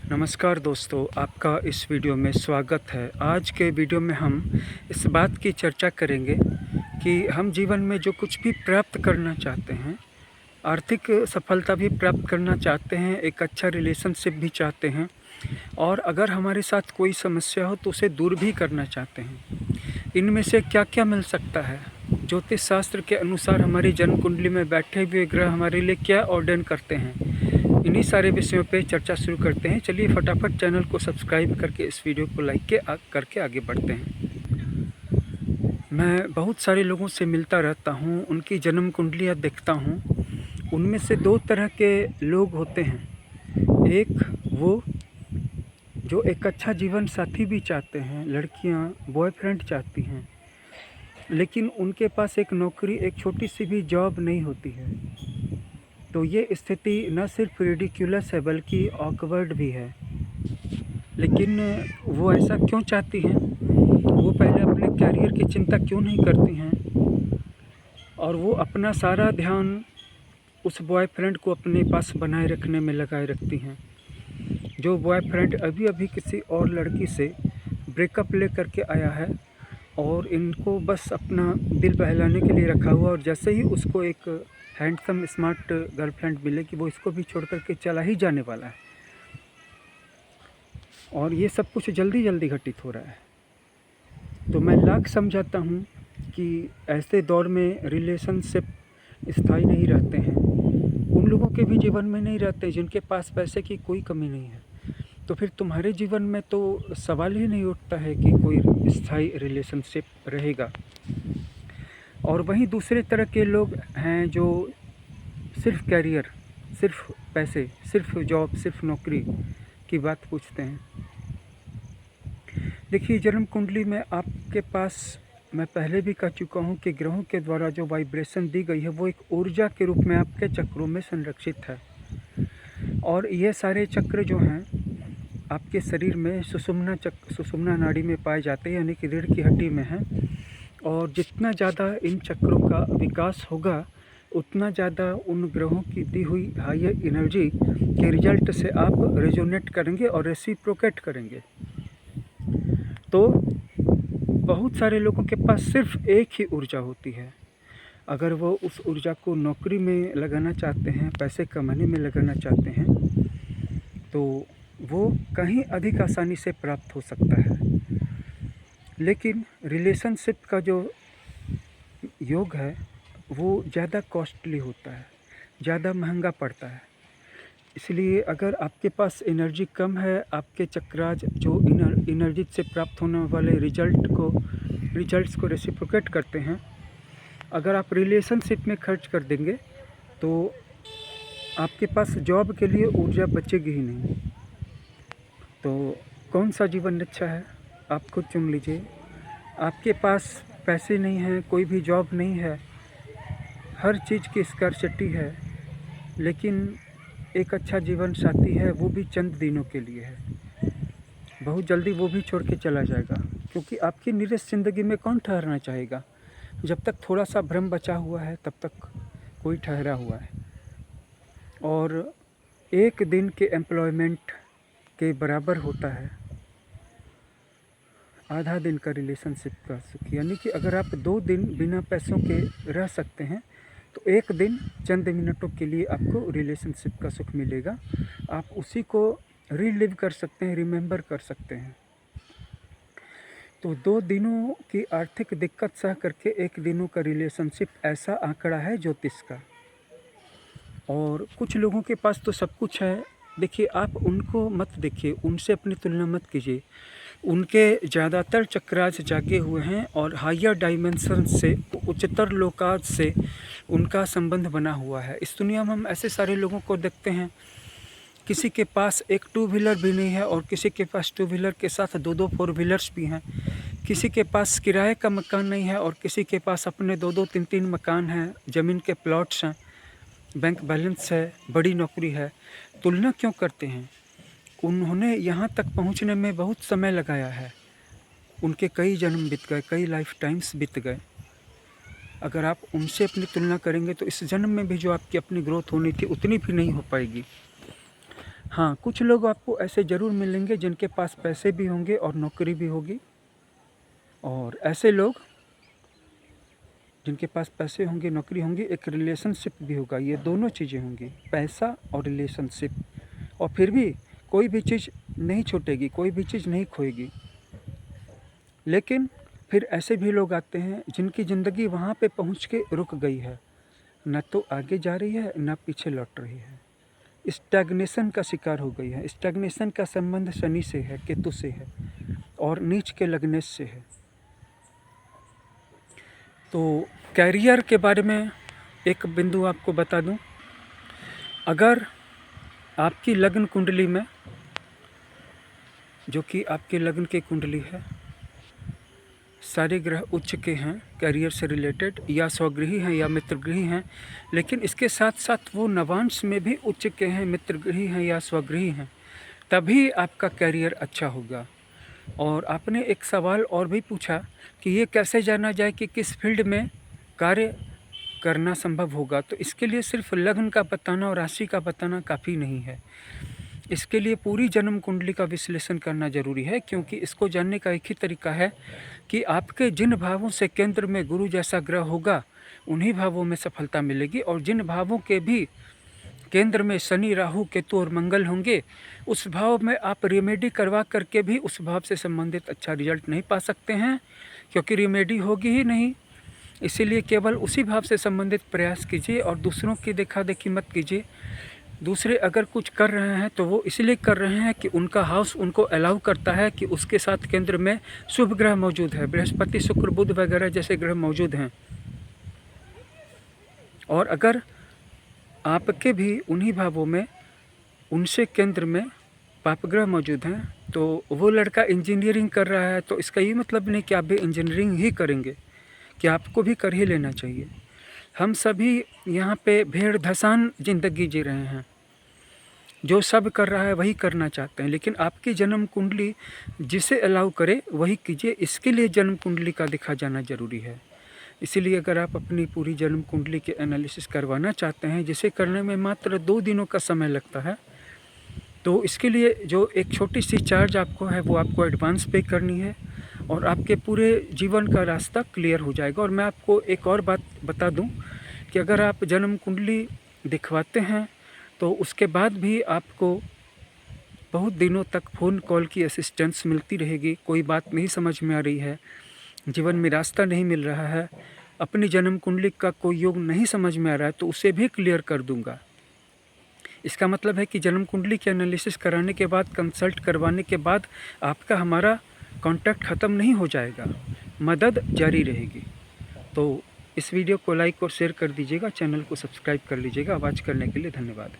नमस्कार दोस्तों, आपका इस वीडियो में स्वागत है। आज के वीडियो में हम इस बात की चर्चा करेंगे कि हम जीवन में जो कुछ भी प्राप्त करना चाहते हैं, आर्थिक सफलता भी प्राप्त करना चाहते हैं, एक अच्छा रिलेशनशिप भी चाहते हैं और अगर हमारे साथ कोई समस्या हो तो उसे दूर भी करना चाहते हैं। इनमें से क्या-क्या मिल सकता है? ज्योतिष शास्त्र के अनुसार हमारी जन्म कुंडली में बैठे हुए ग्रह हमारे लिए क्या ऑर्डन करते हैं? इन्हीं सारे विषयों पे चर्चा शुरू करते हैं। चलिए फटाफट चैनल को सब्सक्राइब करके इस वीडियो को लाइक करके आगे बढ़ते हैं। मैं बहुत सारे लोगों से मिलता रहता हूँ, उनकी जन्म कुंडलियाँ देखता हूँ। उनमें से दो तरह के लोग होते हैं। एक वो जो एक अच्छा जीवन साथी भी चाहते हैं, लड़कियाँ बॉयफ्रेंड चाहती हैं, लेकिन उनके पास एक नौकरी, एक छोटी सी भी जॉब नहीं होती है। तो ये स्थिति न सिर्फ रिडिक्यूलस है बल्कि ऑकवर्ड भी है। लेकिन वो ऐसा क्यों चाहती हैं? वो पहले अपने करियर की चिंता क्यों नहीं करती हैं? और वो अपना सारा ध्यान उस बॉयफ्रेंड को अपने पास बनाए रखने में लगाए रखती हैं। जो बॉयफ्रेंड अभी अभी किसी और लड़की से ब्रेकअप ले करके आया है और इनको बस अपना दिल बहलाने के लिए रखा हुआ, और जैसे ही उसको एक हैंडसम स्मार्ट गर्लफ्रेंड मिलेगी वो इसको भी छोड़ कर के चला ही जाने वाला है। और ये सब कुछ जल्दी जल्दी घटित हो रहा है। तो मैं लाख समझाता हूँ कि ऐसे दौर में रिलेशनशिप स्थायी नहीं रहते हैं। उन लोगों के भी जीवन में नहीं रहते जिनके पास पैसे की कोई कमी नहीं है। तो फिर तुम्हारे जीवन में तो सवाल ही नहीं उठता है कि कोई स्थायी रिलेशनशिप रहेगा। और वहीं दूसरे तरह के लोग हैं जो सिर्फ कैरियर, सिर्फ पैसे, सिर्फ जॉब, सिर्फ नौकरी की बात पूछते हैं। देखिए, जन्म कुंडली में आपके पास, मैं पहले भी कह चुका हूँ कि ग्रहों के द्वारा जो वाइब्रेशन दी गई है वो एक ऊर्जा के रूप में आपके चक्रों में संरक्षित है। और ये सारे चक्र जो हैं आपके शरीर में सुषुम्ना नाड़ी में पाए जाते हैं, यानी कि रीढ़ की हड्डी में हैं। और जितना ज़्यादा इन चक्रों का विकास होगा उतना ज़्यादा उन ग्रहों की दी हुई हायर एनर्जी के रिजल्ट से आप रेजोनेट करेंगे और रेसिप्रोकेट करेंगे। तो बहुत सारे लोगों के पास सिर्फ एक ही ऊर्जा होती है। अगर वो उस ऊर्जा को नौकरी में लगाना चाहते हैं, पैसे कमाने में लगाना चाहते हैं, तो वो कहीं अधिक आसानी से प्राप्त हो सकता है। लेकिन रिलेशनशिप का जो योग है वो ज़्यादा कॉस्टली होता है, ज़्यादा महंगा पड़ता है। इसलिए अगर आपके पास एनर्जी कम है, आपके चक्राज जो एनर्जी से प्राप्त होने वाले रिजल्ट्स को रेसिप्रोकेट करते हैं, अगर आप रिलेशनशिप में खर्च कर देंगे तो आपके पास जॉब के लिए ऊर्जा बचेगी ही नहीं। तो कौन सा जीवन अच्छा है, आप खुद चुन लीजिए। आपके पास पैसे नहीं हैं, कोई भी जॉब नहीं है, हर चीज़ की स्कार्सिटी है, लेकिन एक अच्छा जीवन साथी है, वो भी चंद दिनों के लिए है। बहुत जल्दी वो भी छोड़ के चला जाएगा, क्योंकि आपकी निरस ज़िंदगी में कौन ठहरना चाहेगा? जब तक थोड़ा सा भ्रम बचा हुआ है तब तक कोई ठहरा हुआ है। और एक दिन के एम्प्लॉयमेंट के बराबर होता है आधा दिन का रिलेशनशिप का सुख। यानी कि अगर आप 2 दिन बिना पैसों के रह सकते हैं तो एक दिन चंद मिनटों के लिए आपको रिलेशनशिप का सुख मिलेगा। आप उसी को रीलिव कर सकते हैं, रिमेंबर कर सकते हैं। तो 2 दिनों की आर्थिक दिक्कत सह करके एक दिनों का रिलेशनशिप ऐसा आंकड़ा है ज्योतिष का। और कुछ लोगों के पास तो सब कुछ है। देखिए, आप उनको मत देखिए, उनसे अपनी तुलना मत कीजिए। उनके ज़्यादातर चक्राज जागे हुए हैं और हायर डायमेंशन से, उच्चतर लोकाज से उनका संबंध बना हुआ है। इस दुनिया में हम ऐसे सारे लोगों को देखते हैं, किसी के पास एक 2 व्हीलर भी नहीं है और किसी के पास 2 व्हीलर के साथ 2-2 4 व्हीलर्स भी हैं। किसी के पास किराए का मकान नहीं है और किसी के पास अपने 2-2 3-3 मकान हैं, ज़मीन के प्लॉट्स हैं, बैंक बैलेंस है, बड़ी नौकरी है। तुलना क्यों करते हैं? उन्होंने यहाँ तक पहुँचने में बहुत समय लगाया है, उनके कई जन्म बीत गए, कई लाइफ टाइम्स बीत गए। अगर आप उनसे अपनी तुलना करेंगे तो इस जन्म में भी जो आपकी अपनी ग्रोथ होनी थी उतनी भी नहीं हो पाएगी। हाँ, कुछ लोग आपको ऐसे ज़रूर मिलेंगे जिनके पास पैसे भी होंगे और नौकरी भी होगी, और ऐसे लोग जिनके पास पैसे होंगे, नौकरी होंगी, एक रिलेशनशिप भी होगा। ये दोनों चीज़ें होंगी, पैसा और रिलेशनशिप। और फिर भी कोई भी चीज़ नहीं छूटेगी, कोई भी चीज़ नहीं खोएगी। लेकिन फिर ऐसे भी लोग आते हैं जिनकी ज़िंदगी वहाँ पे पहुँच के रुक गई है, न तो आगे जा रही है न पीछे लौट रही है, स्टैग्नेशन का शिकार हो गई है। स्टैग्नेशन का संबंध शनि से है, केतु से है और नीच के लगने से है। तो कैरियर के बारे में एक बिंदु आपको बता दूं, अगर आपकी लग्न कुंडली में, जो कि आपकी लग्न की कुंडली है, सारे ग्रह उच्च के हैं कैरियर से रिलेटेड, या स्वगृही हैं या मित्रगृही हैं, लेकिन इसके साथ साथ वो नवांश में भी उच्च के हैं, मित्रगृही हैं या स्वगृही हैं, तभी आपका कैरियर अच्छा होगा। और आपने एक सवाल और भी पूछा कि ये कैसे जाना जाए कि किस फील्ड में कार्य करना संभव होगा। तो इसके लिए सिर्फ लग्न का बताना और राशि का बताना काफ़ी नहीं है, इसके लिए पूरी जन्म कुंडली का विश्लेषण करना जरूरी है, क्योंकि इसको जानने का एक ही तरीका है कि आपके जिन भावों से केंद्र में गुरु जैसा ग्रह होगा उन्हीं भावों में सफलता मिलेगी, और जिन भावों के भी केंद्र में शनि, राहु, केतु और मंगल होंगे, उस भाव में आप रेमेडी करवा करके भी उस भाव से संबंधित अच्छा रिजल्ट नहीं पा सकते हैं, क्योंकि रेमेडी होगी ही नहीं। इसीलिए केवल उसी भाव से संबंधित प्रयास कीजिए और दूसरों की देखा देखी मत कीजिए। दूसरे अगर कुछ कर रहे हैं तो वो इसलिए कर रहे हैं कि उनका हाउस उनको अलाउ करता है कि उसके साथ केंद्र में शुभ ग्रह मौजूद है, बृहस्पति, शुक्र, बुध वगैरह जैसे ग्रह मौजूद हैं। और अगर आपके भी उन्हीं भावों में उनसे केंद्र में पाप ग्रह मौजूद हैं, तो वो लड़का इंजीनियरिंग कर रहा है, तो इसका ये मतलब नहीं कि आप भी इंजीनियरिंग ही करेंगे, कि आपको भी कर ही लेना चाहिए। हम सभी यहाँ पे भेड़ धसान ज़िंदगी जी रहे हैं, जो सब कर रहा है वही करना चाहते हैं, लेकिन आपकी जन्म कुंडली जिसे अलाउ करे वही कीजिए। इसके लिए जन्म कुंडली का देखा जाना ज़रूरी है। इसीलिए अगर आप अपनी पूरी जन्म कुंडली के एनालिसिस करवाना चाहते हैं, जिसे करने में मात्र 2 दिनों का समय लगता है, तो इसके लिए जो एक छोटी सी चार्ज आपको है वो आपको एडवांस पे करनी है, और आपके पूरे जीवन का रास्ता क्लियर हो जाएगा। और मैं आपको एक और बात बता दूं कि अगर आप जन्म कुंडली दिखवाते हैं तो उसके बाद भी आपको बहुत दिनों तक फ़ोन कॉल की असिस्टेंस मिलती रहेगी। कोई बात नहीं समझ में आ रही है, जीवन में रास्ता नहीं मिल रहा है, अपनी जन्म कुंडली का कोई योग नहीं समझ में आ रहा है, तो उसे भी क्लियर कर दूंगा। इसका मतलब है कि जन्म कुंडली के एनालिसिस कराने के बाद, कंसल्ट करवाने के बाद आपका हमारा कांटेक्ट ख़त्म नहीं हो जाएगा, मदद जारी रहेगी। तो इस वीडियो को लाइक और शेयर कर दीजिएगा, चैनल को सब्सक्राइब कर लीजिएगा। वॉच करने के लिए धन्यवाद।